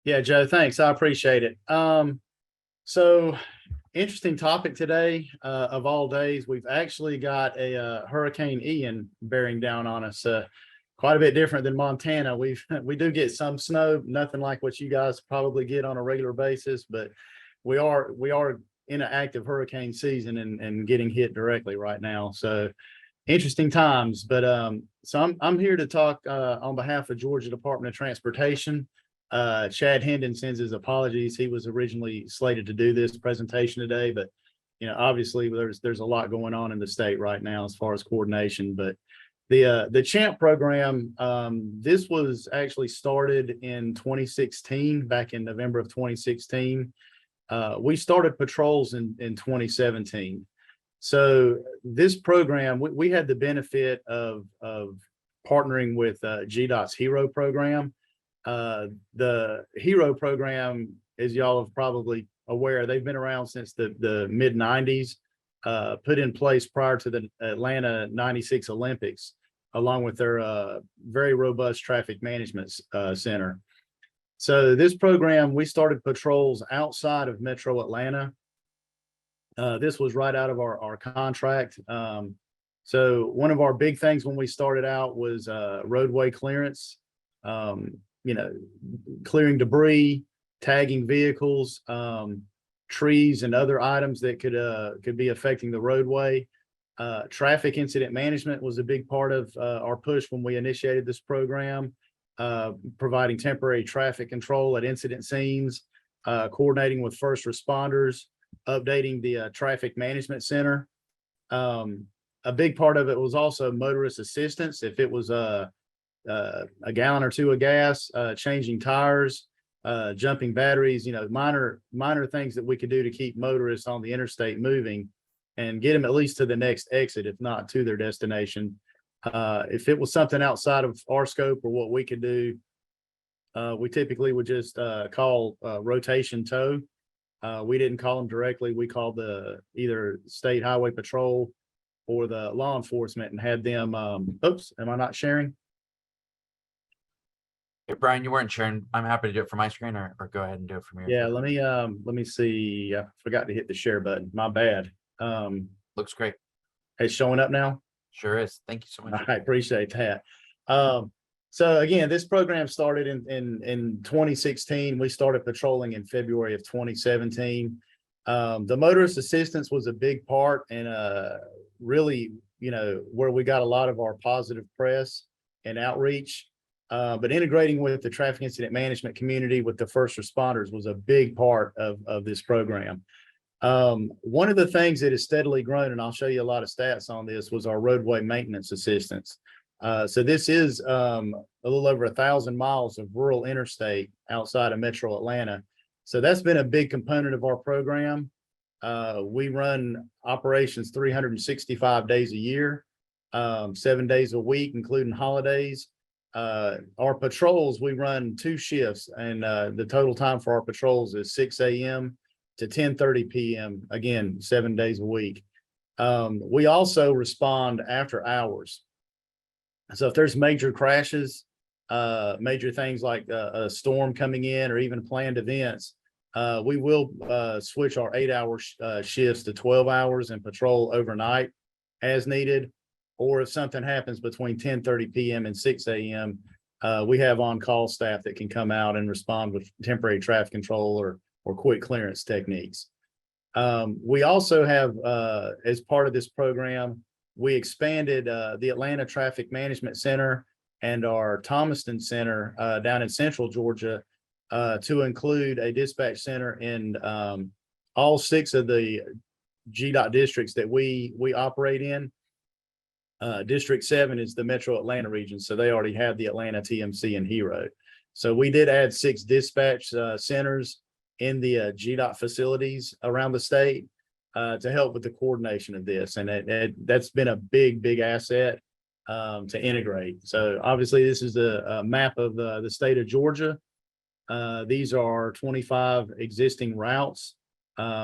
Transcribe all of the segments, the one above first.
Yeah, Joe, thanks. I appreciate it. So interesting topic today. Of all days, we've actually got a Hurricane Ian bearing down on us. Quite a bit different than Montana. We do get some snow, nothing like what you guys probably get on a regular basis, but we are in an active hurricane season and getting hit directly right now. So interesting times. But so I'm here to talk on behalf of Georgia Department of Transportation. Chad Hendon sends his apologies. He was originally slated to do this presentation today, but obviously there's a lot going on in the state right now as far as coordination. But the CHAMP program, this was actually started in 2016, back in November of 2016. We started patrols in 2017. So this program, we had the benefit of partnering with GDOT's HERO program. The HERO program, as y'all have probably aware, they've been around since the mid 90s, put in place prior to the Atlanta 96 Olympics, along with their very robust traffic management center. So this program, we started patrols outside of Metro Atlanta. This was right out of our contract. So one of our big things when we started out was roadway clearance, clearing debris, tagging vehicles, trees and other items that could be affecting the roadway. Traffic incident management was a big part of our push when we initiated this program, providing temporary traffic control at incident scenes, coordinating with first responders, updating the traffic management center. A big part of it was also motorist assistance. If it was a gallon or two of gas, changing tires, jumping batteries, minor things that we could do to keep motorists on the interstate moving and get them at least to the next exit, if not to their destination. If it was something outside of our scope or what we could do, we typically would just call rotation tow. We didn't call them directly. We called the either state highway patrol or the law enforcement and had them, oops, am I not sharing? Hey, Brian, you weren't sharing. I'm happy to do it from my screen or go ahead and do it from yours. Yeah, let me see. I forgot to hit the share button. My bad. Looks great. It's showing up now. Sure is. Thank you so much. I appreciate that. So again, this program started in 2016. We started patrolling in February of 2017. The motorist assistance was a big part and really, where we got a lot of our positive press and outreach. But integrating with the traffic incident management community with the first responders was a big part of this program. One of the things that has steadily grown, and I'll show you a lot of stats on this, was our roadway maintenance assistance. So this is a little over 1,000 miles of rural interstate outside of Metro Atlanta. So that's been a big component of our program. We run operations 365 days a year, 7 days a week, including holidays. Our patrols, we run 2 shifts, and the total time for our patrols is 6 a.m. to 10:30 p.m. Again, 7 days a week. We also respond after hours. So if there's major crashes, major things like a storm coming in or even planned events, we will switch our 8-hour shifts to 12 hours and patrol overnight as needed. Or if something happens between 10:30 p.m. and 6 a.m., we have on-call staff that can come out and respond with temporary traffic control or quick clearance techniques. We also have, as part of this program, we expanded the Atlanta Traffic Management Center and our Thomaston Center down in Central Georgia to include a dispatch center in all 6 of the GDOT districts that we operate in. District 7 is the Metro Atlanta region, so they already have the Atlanta TMC and HERO. So we did add 6 dispatch centers in the GDOT facilities around the state to help with the coordination of this. And that's been a big asset to integrate. So obviously this is a map of the state of Georgia. These are 25 existing routes.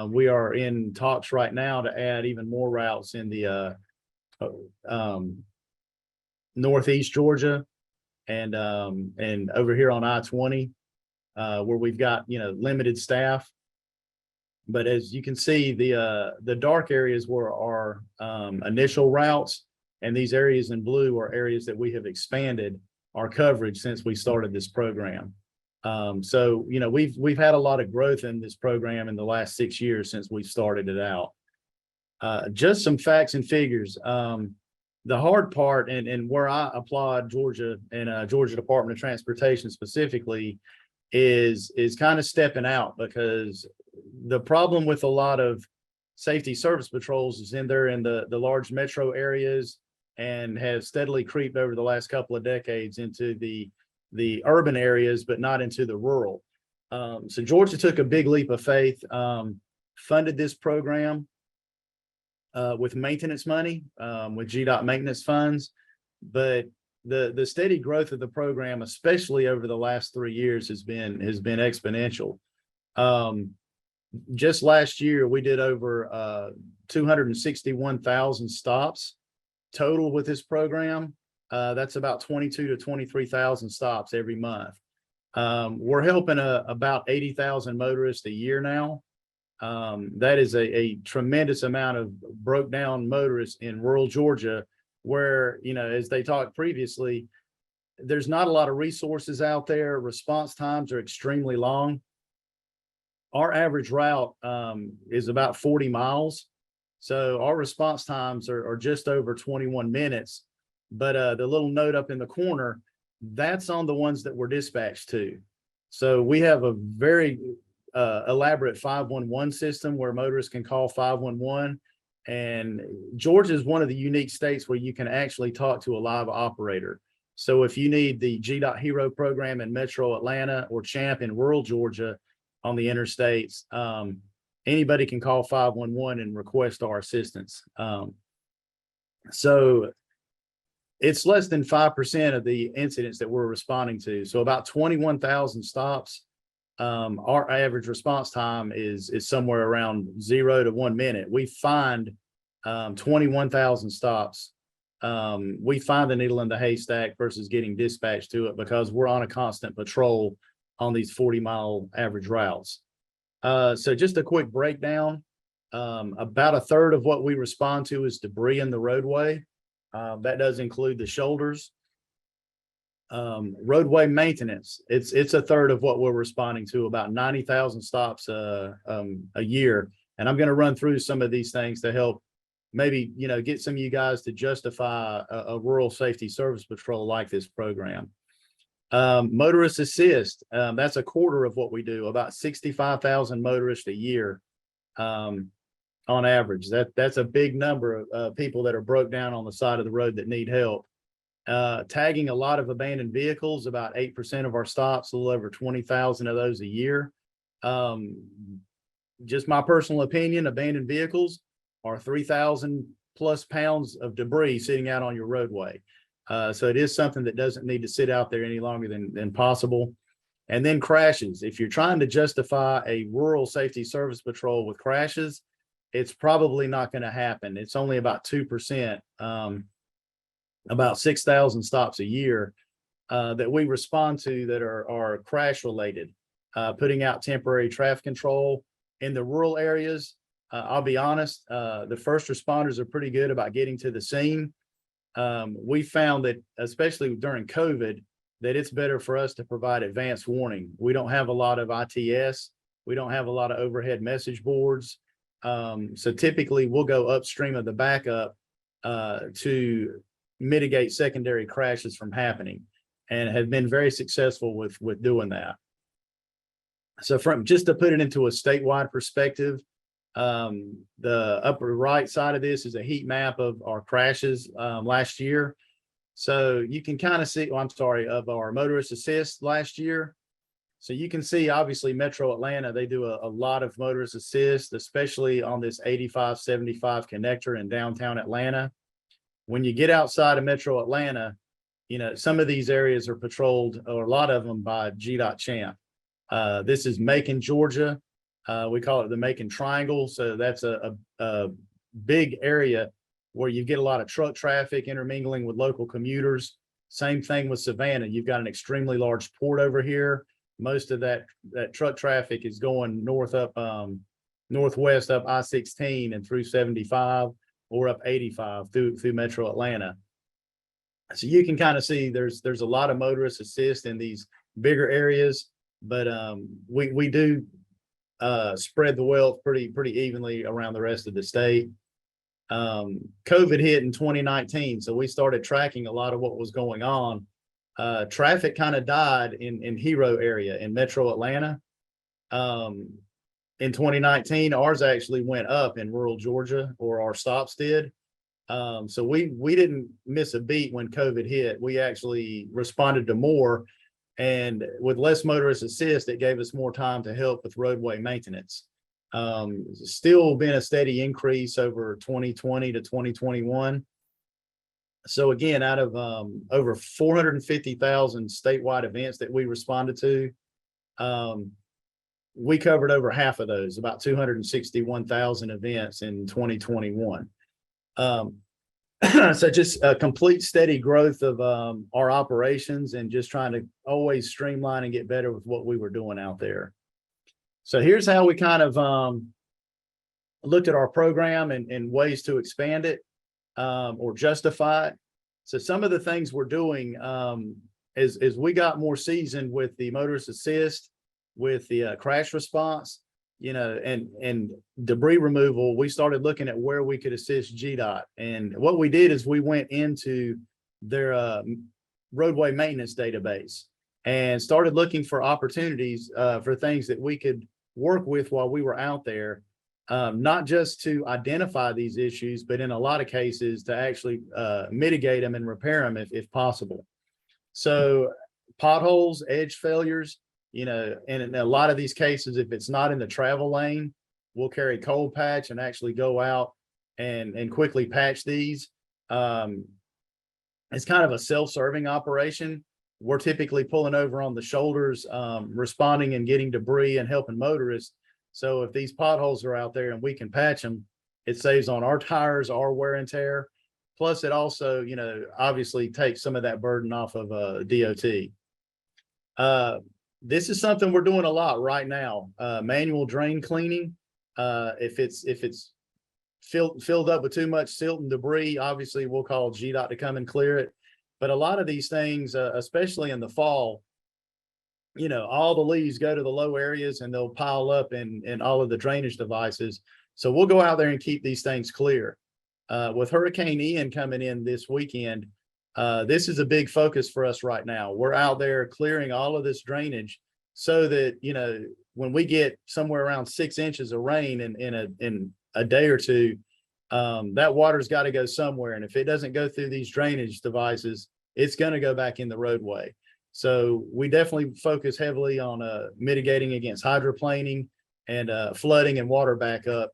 We are in talks right now to add even more routes in the Northeast Georgia and over here on I-20. where we've got, limited staff. But as you can see, the dark areas were our initial routes, and these areas in blue are areas that we have expanded our coverage since we started this program. So we've had a lot of growth in this program in the last 6 years since we started it out. Just some facts and figures. The hard part, and where I applaud Georgia and Georgia Department of Transportation specifically, is kind of stepping out, because the problem with a lot of safety service patrols is they're in the large metro areas and have steadily creeped over the last couple of decades into the urban areas, but not into the rural. So Georgia took a big leap of faith, funded this program with maintenance money, with GDOT maintenance funds, but the steady growth of the program, especially over the last 3 years, has been exponential. Just last year, we did over 261,000 stops total with this program. That's about 22 to 23,000 stops every month. We're helping about 80,000 motorists a year now. That is a tremendous amount of broke down motorists in rural Georgia, where, as they talked previously, there's not a lot of resources out there. Response times are extremely long. Our average route is about 40 miles. So our response times are just over 21 minutes. But the little note up in the corner, that's on the ones that we're dispatched to. So we have a very elaborate 511 system where motorists can call 511. And Georgia is one of the unique states where you can actually talk to a live operator. So if you need the GDOT Hero program in Metro Atlanta or CHAMP in rural Georgia on the interstates, anybody can call 511 and request our assistance. So it's less than 5% of the incidents that we're responding to. So about 21,000 stops. Our average response time is somewhere around 0 to 1 minute. We find 21,000 stops. We find the needle in the haystack versus getting dispatched to it, because we're on a constant patrol on these 40-mile average routes. So just a quick breakdown. About a third of what we respond to is debris in the roadway. That does include the shoulders. Roadway maintenance, it's a third of what we're responding to, about 90,000 stops a year. And I'm going to run through some of these things to help maybe, get some of you guys to justify a rural safety service patrol like this program. Motorists Assist, that's a quarter of what we do, about 65,000 motorists a year on average. That's a big number of people that are broke down on the side of the road that need help. Tagging a lot of abandoned vehicles, about 8% of our stops, a little over 20,000 of those a year. Just my personal opinion, abandoned vehicles are 3,000 plus pounds of debris sitting out on your roadway. So it is something that doesn't need to sit out there any longer than possible. And then crashes. If you're trying to justify a rural safety service patrol with crashes, it's probably not going to happen. It's only about 2%. About 6,000 stops a year that we respond to that are crash related, putting out temporary traffic control in the rural areas. I'll be honest, the first responders are pretty good about getting to the scene. We found that, especially during COVID, that it's better for us to provide advance warning. We don't have a lot of ITS. We don't have a lot of overhead message boards. So typically we'll go upstream of the backup to mitigate secondary crashes from happening, and have been very successful with doing that. So just to put it into a statewide perspective, the upper right side of this is a heat map of our crashes last year. So you can kind of see, of our Motorists Assist last year. So you can see, obviously, Metro Atlanta, they do a lot of Motorists Assist, especially on this 85-75 connector in downtown Atlanta. When you get outside of Metro Atlanta, some of these areas are patrolled, or a lot of them, by GDOT CHAMP. This is Macon, Georgia. We call it the Macon Triangle. So that's a big area where you get a lot of truck traffic intermingling with local commuters. Same thing with Savannah. You've got an extremely large port over here. most of that truck traffic is going north up, northwest up I-16 and through 75 or up 85 through Metro Atlanta. So you can kind of see there's a lot of motorist assist in these bigger areas, but we do spread the wealth pretty evenly around the rest of the state. COVID hit in 2019, so we started tracking a lot of what was going on. Traffic kind of died in Hero area in Metro Atlanta. In 2019, ours actually went up in rural Georgia, or our stops did. So we didn't miss a beat when COVID hit. We actually responded to more, and with less motorist assist, it gave us more time to help with roadway maintenance. Still been a steady increase over 2020 to 2021. So again, out of over 450,000 statewide events that we responded to, we covered over half of those, about 261,000 events in 2021. So just a complete steady growth of our operations, and just trying to always streamline and get better with what we were doing out there. So here's how we kind of looked at our program and ways to expand it or justify it. So some of the things we're doing as we got more seasoned with the motorist assist, with the crash response, and debris removal, we started looking at where we could assist GDOT. And what we did is we went into their roadway maintenance database and started looking for opportunities for things that we could work with while we were out there, not just to identify these issues, but in a lot of cases to actually mitigate them and repair them if possible. So potholes, edge failures, and in a lot of these cases, if it's not in the travel lane, we'll carry cold patch and actually go out and quickly patch these. It's kind of a self-serving operation. We're typically pulling over on the shoulders, responding and getting debris and helping motorists. So if these potholes are out there and we can patch them, it saves on our tires, our wear and tear. Plus it also, obviously takes some of that burden off of DOT. This is something we're doing a lot right now. Manual drain cleaning. If it's filled up with too much silt and debris, obviously we'll call GDOT to come and clear it. But a lot of these things, especially in the fall, all the leaves go to the low areas and they'll pile up in all of the drainage devices. So we'll go out there and keep these things clear. With Hurricane Ian coming in this weekend, this is a big focus for us right now. We're out there clearing all of this drainage so that, when we get somewhere around 6 inches of rain in a day or two, that water's got to go somewhere. And if it doesn't go through these drainage devices, it's going to go back in the roadway. So we definitely focus heavily on mitigating against hydroplaning and flooding and water backup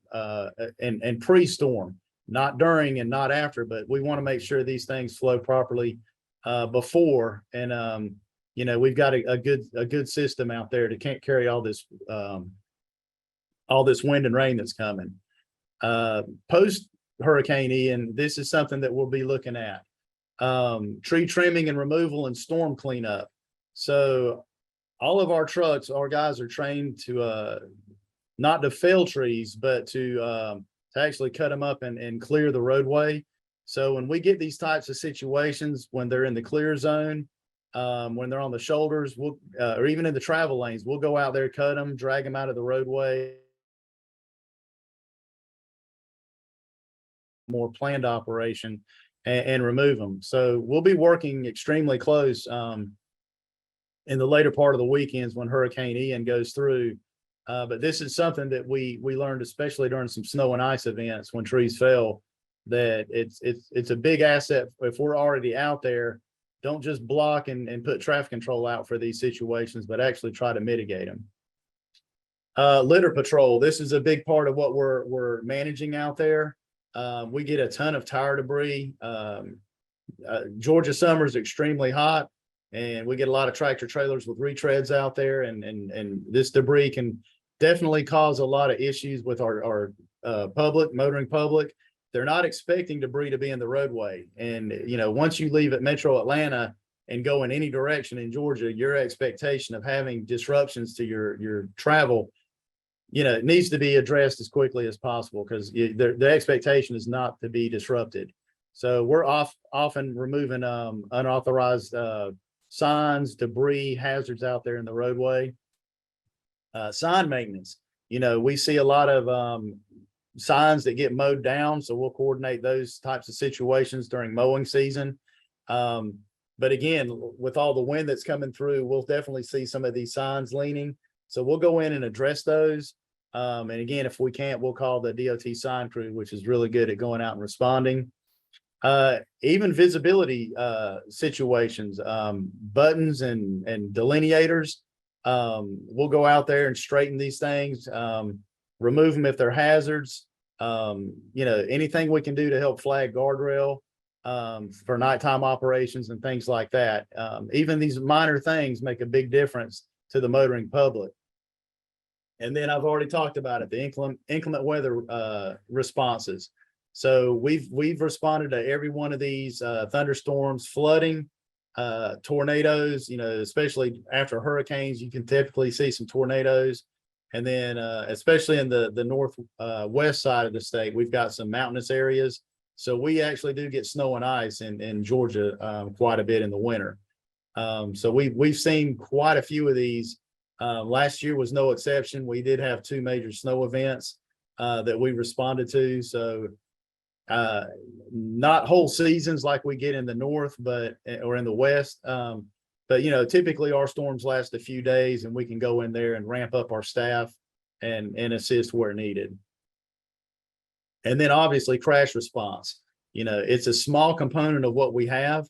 and pre-storm, not during and not after, but we want to make sure these things flow properly before. And we've got a good system out there to can't carry all this wind and rain that's coming. Post Hurricane Ian, this is something that we'll be looking at. Tree trimming and removal and storm cleanup. So all of our trucks, our guys are trained to not to fell trees, but to actually cut them up and clear the roadway. So when we get these types of situations, when they're in the clear zone, when they're on the shoulders, or even in the travel lanes, we'll go out there, cut them, drag them out of the roadway. More planned operation and remove them. So we'll be working extremely close in the later part of the weekends when Hurricane Ian goes through. But this is something that we learned, especially during some snow and ice events when trees fell, that it's a big asset. If we're already out there, don't just block and put traffic control out for these situations, but actually try to mitigate them. Litter patrol. This is a big part of what we're managing out there. We get a ton of tire debris. Georgia summer is extremely hot, and we get a lot of tractor trailers with retreads out there, and this debris can definitely cause a lot of issues with our motoring public. They're not expecting debris to be in the roadway. And, once you leave at Metro Atlanta and go in any direction in Georgia, your expectation of having disruptions to your travel, it needs to be addressed as quickly as possible, because the expectation is not to be disrupted. So we're often removing unauthorized signs, debris, hazards out there in the roadway. Sign maintenance, we see a lot of signs that get mowed down, so we'll coordinate those types of situations during mowing season. But again, with all the wind that's coming through, we'll definitely see some of these signs leaning. So we'll go in and address those. And again, if we can't, we'll call the DOT sign crew, which is really good at going out and responding. Even visibility situations, buttons and delineators. We'll go out there and straighten these things, remove them if they're hazards. Anything we can do to help flag guardrail for nighttime operations and things like that. Even these minor things make a big difference to the motoring public. And then I've already talked about it, the inclement weather responses. So we've responded to every one of these thunderstorms, flooding, tornadoes, especially after hurricanes, you can typically see some tornadoes. And then especially in the northwest side of the state, we've got some mountainous areas. So we actually do get snow and ice in Georgia quite a bit in the winter. So we've seen quite a few of these. Last year was no exception. We did have 2 major snow events that we responded to. So not whole seasons like we get in the north, or in the west. But typically our storms last a few days, and we can go in there and ramp up our staff and assist where needed. And then obviously crash response. It's a small component of what we have.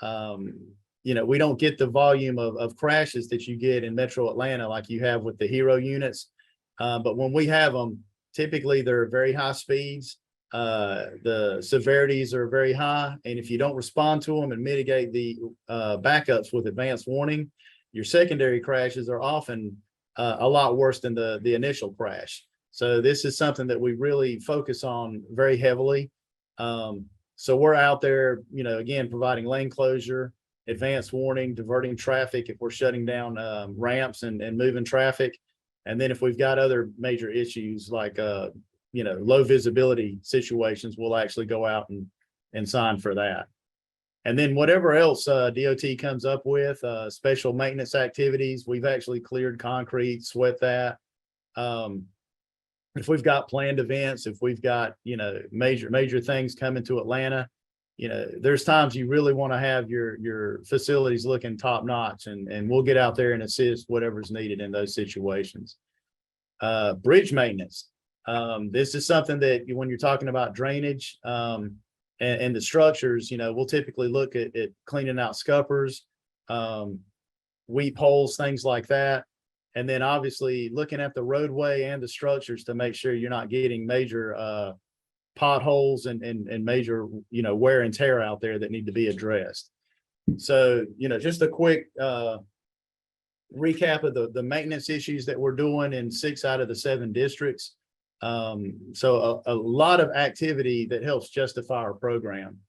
We don't get the volume of crashes that you get in Metro Atlanta like you have with the hero units. But when we have them, typically they're very high speeds. The severities are very high. And if you don't respond to them and mitigate the backups with advanced warning, your secondary crashes are often a lot worse than the initial crash. So this is something that we really focus on very heavily. So we're out there, again, providing lane closure, advanced warning, diverting traffic if we're shutting down ramps and moving traffic. And then if we've got other major issues like low visibility situations, we'll actually go out and sign for that. And then whatever else DOT comes up with, special maintenance activities, we've actually cleared concrete, sweat that. If we've got planned events, if we've got, major things coming to Atlanta, there's times you really want to have your facilities looking top notch, and we'll get out there and assist whatever's needed in those situations. Bridge maintenance. This is something that when you're talking about drainage and the structures, we'll typically look at cleaning out scuppers, weep holes, things like that. And then obviously looking at the roadway and the structures to make sure you're not getting major potholes and major, wear and tear out there that need to be addressed. So, just a quick recap of the maintenance issues that we're doing in 6 out of the 7 districts. So a lot of activity that helps justify our program.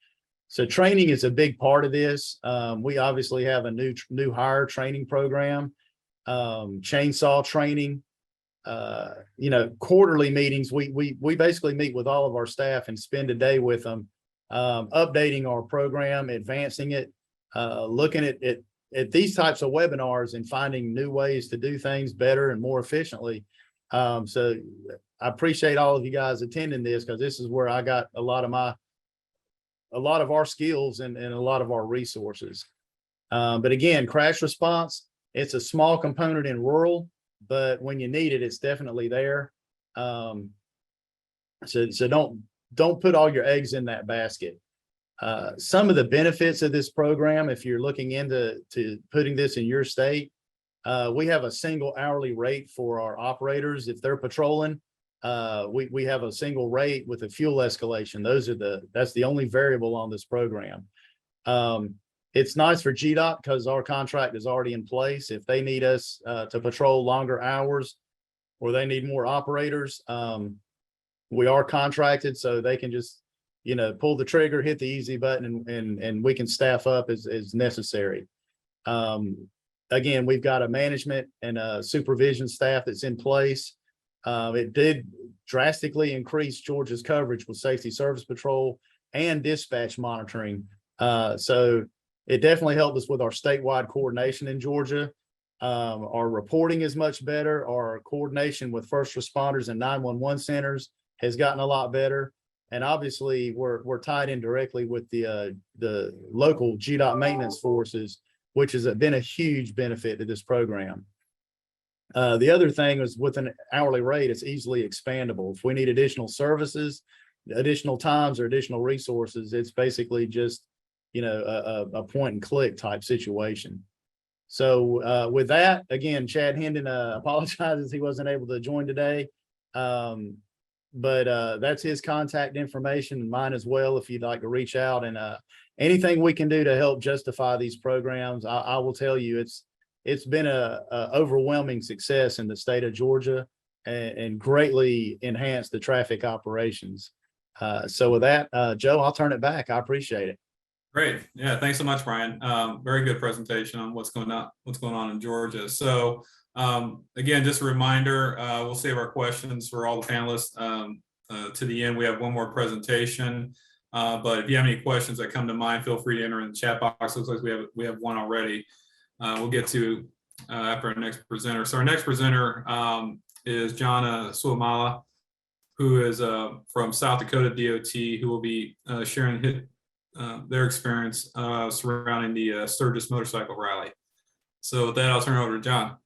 So training is a big part of this. We obviously have a new hire training program, chainsaw training, quarterly meetings. We basically meet with all of our staff and spend a day with them, updating our program, advancing it, looking at these types of webinars and finding new ways to do things better and more efficiently. So I appreciate all of you guys attending this, because this is where I got a lot of our skills and a lot of our resources. But again, crash response, it's a small component in rural, but when you need it, it's definitely there. So don't put all your eggs in that basket. Some of the benefits of this program, if you're looking into putting this in your state, we have a single hourly rate for our operators. If they're patrolling, we have a single rate with a fuel escalation. That's the only variable on this program. It's nice for GDOT because our contract is already in place. If they need us to patrol longer hours or they need more operators, we are contracted, so they can just, pull the trigger, hit the easy button, and we can staff up as necessary. Again, we've got a management and a supervision staff that's in place. It did drastically increase Georgia's coverage with Safety Service Patrol and dispatch monitoring. So it definitely helped us with our statewide coordination in Georgia. Our reporting is much better. Our coordination with first responders and 911 centers has gotten a lot better. And obviously we're tied in directly with the local GDOT maintenance forces, which has been a huge benefit to this program. The other thing is with an hourly rate, it's easily expandable. If we need additional services, additional times or additional resources, it's basically just, a point and click type situation. So with that, again, Chad Hendon apologizes he wasn't able to join today. But that's his contact information and mine as well, if you'd like to reach out, and anything we can do to help justify these programs. I will tell you, it's been a overwhelming success in the state of Georgia, and greatly enhanced the traffic operations. So with that, Joe, I'll turn it back. I appreciate it. Great. Yeah, thanks so much, Brian. Very good presentation on what's going on in Georgia. So again, just a reminder, we'll save our questions for all the panelists to the end. We have one more presentation, but if you have any questions that come to mind, feel free to enter in the chat box. Looks like we have one already. We'll get to after our next presenter. So our next presenter is Jana Suamala, who is from South Dakota DOT, who will be sharing their experience surrounding the Sturgis Motorcycle Rally. So with that, I'll turn it over to John.